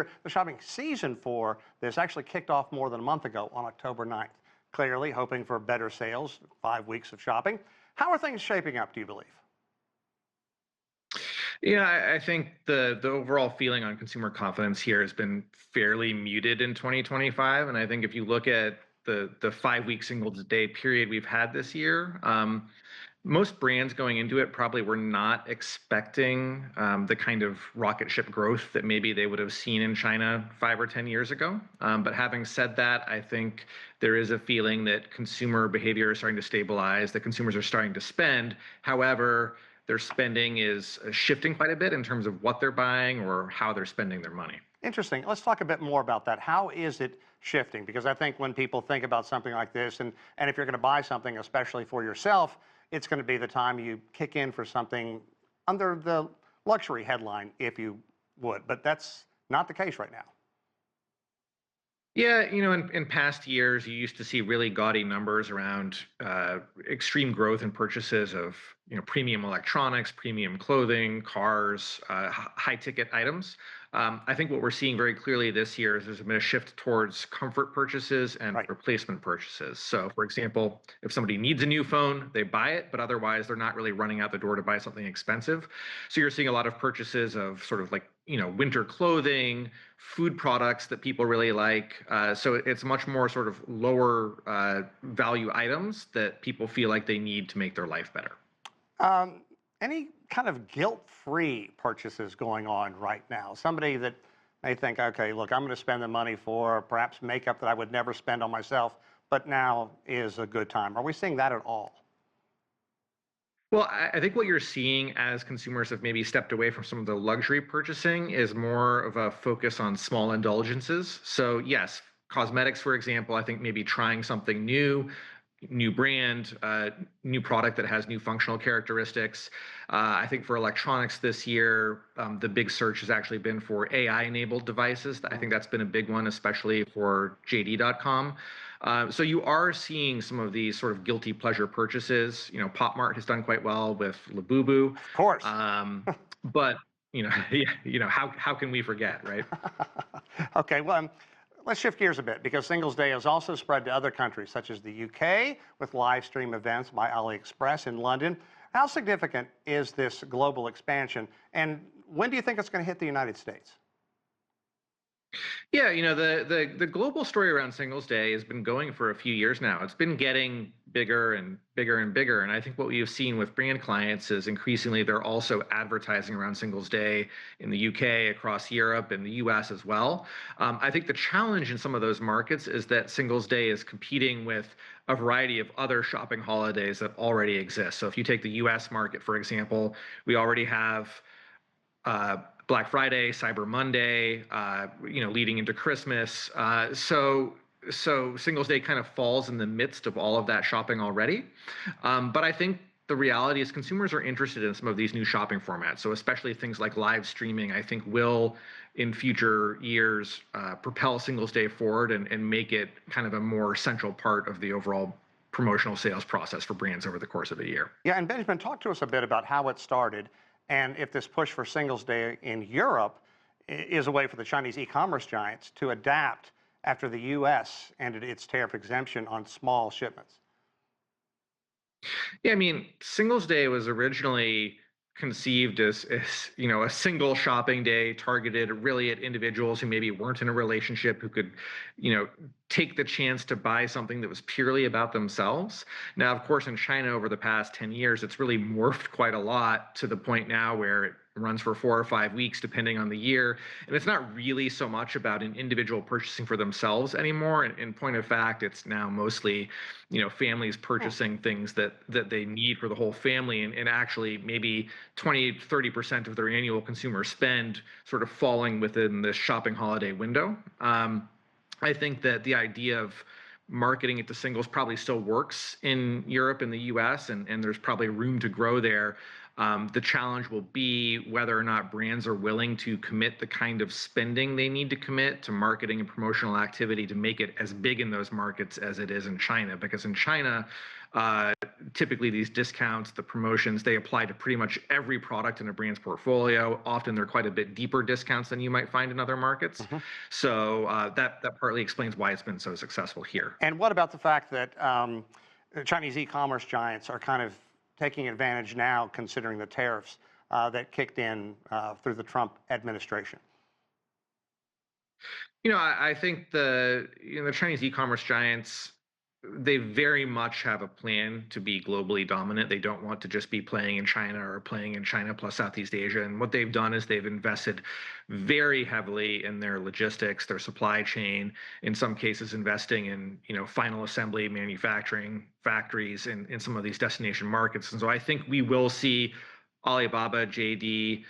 year, the shopping season for this actually kicked off more than a month ago on October 9th. Clearly hoping for better sales, 5 weeks of shopping. How are things shaping up, do you believe? Yeah, I think the overall feeling on consumer confidence here has been fairly muted in 2025, and I think if you look at the 5 week Singles Day period we've had this year, most brands going into it probably were not expecting the kind of rocket ship growth that maybe they would have seen in China 5 or 10 years ago. But having said that, I think there is a feeling that consumer behavior is starting to stabilize, that consumers are starting to spend. However, their spending is shifting quite a bit in terms of what they're buying or how they're spending their money. Interesting. Let's talk a bit more about that. How is it shifting? Because I think when people think about something like this, and if you're going to buy something, especially for yourself, it's going to be the time you kick in for something under the luxury headline, if you would. But that's not the case right now. Yeah, in past years, you used to see really gaudy numbers around extreme growth in purchases of, premium electronics, premium clothing, cars, high ticket items. I think what we're seeing very clearly this year is there's been a shift towards comfort purchases and Right. replacement purchases. So, for example, if somebody needs a new phone, they buy it, but otherwise they're not really running out the door to buy something expensive. So you're seeing a lot of purchases of sort of like, winter clothing, food products that people really like. So it's much more sort of lower value items that people feel like they need to make their life better. Um, any kind of guilt-free purchases going on right now? Somebody that may think, okay, look, I'm going to spend the money for perhaps makeup that I would never spend on myself, but now is a good time. Are we seeing that at all? Well, I think what you're seeing as consumers have maybe stepped away from some of the luxury purchasing is more of a focus on small indulgences. So, yes, cosmetics, for example, I think maybe trying something new, new brand, new product that has new functional characteristics. I think for electronics this year, the big search has actually been for AI-enabled devices. I think that's been a big one, especially for JD.com. So you are seeing some of these sort of guilty pleasure purchases. Pop Mart has done quite well with Labubu, Of course. but yeah, how can we forget, right? Okay, well, let's shift gears a bit because Singles Day has also spread to other countries, such as the UK, with live stream events by AliExpress in London. How significant is this global expansion, and when do you think it's going to hit the United States? Yeah, the global story around Singles Day has been going for a few years now. It's been getting bigger and bigger and bigger. And I think what we've seen with brand clients is increasingly they're also advertising around Singles Day in the UK, across Europe, and the US as well. I think the challenge in some of those markets is that Singles Day is competing with a variety of other shopping holidays that already exist. So if you take the US market, for example, we already have uh, Black Friday, Cyber Monday, leading into Christmas. So Singles Day kind of falls in the midst of all of that shopping already. But I think the reality is consumers are interested in some of these new shopping formats. So especially things like live streaming, I think will in future years propel Singles Day forward and make it kind of a more central part of the overall promotional sales process for brands over the course of a year. Yeah, and Benjamin, talk to us a bit about how it started and if this push for Singles Day in Europe is a way for the Chinese e-commerce giants to adapt after the U.S. ended its tariff exemption on small shipments. Yeah, I mean, Singles Day was originally conceived as a single shopping day targeted really at individuals who maybe weren't in a relationship who could you know take the chance to buy something that was purely about themselves. Now, of course, in China over the past 10 years, it's really morphed quite a lot to the point now where it runs for 4 or 5 weeks depending on the year, and it's not really so much about an individual purchasing for themselves anymore. In point of fact, it's now mostly families purchasing things that they need for the whole family, and actually maybe 20-30% of their annual consumer spend sort of falling within this shopping holiday window. I think that the idea of marketing it to singles probably still works in Europe and the US, and there's probably room to grow there. The challenge will be whether or not brands are willing to commit the kind of spending they need to commit to marketing and promotional activity to make it as big in those markets as it is in China. Because in China, typically these discounts, the promotions, they apply to pretty much every product in a brand's portfolio. Often they're quite a bit deeper discounts than you might find in other markets. So that partly explains why it's been so successful here. And what about the fact that the Chinese e-commerce giants are kind of taking advantage now, considering the tariffs that kicked in through the Trump administration? I think the Chinese e-commerce giants, they very much have a plan to be globally dominant. They don't want to just be playing in China or playing in China plus Southeast Asia. And what they've done is they've invested very heavily in their logistics, their supply chain, in some cases investing in, final assembly manufacturing factories in some of these destination markets. And so I think we will see Alibaba, JD,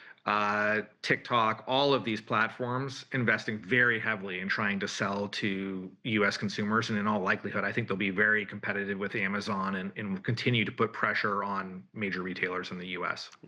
TikTok, all of these platforms investing very heavily in trying to sell to U.S. consumers. And in all likelihood, I think they'll be very competitive with Amazon and will continue to put pressure on major retailers in the U.S.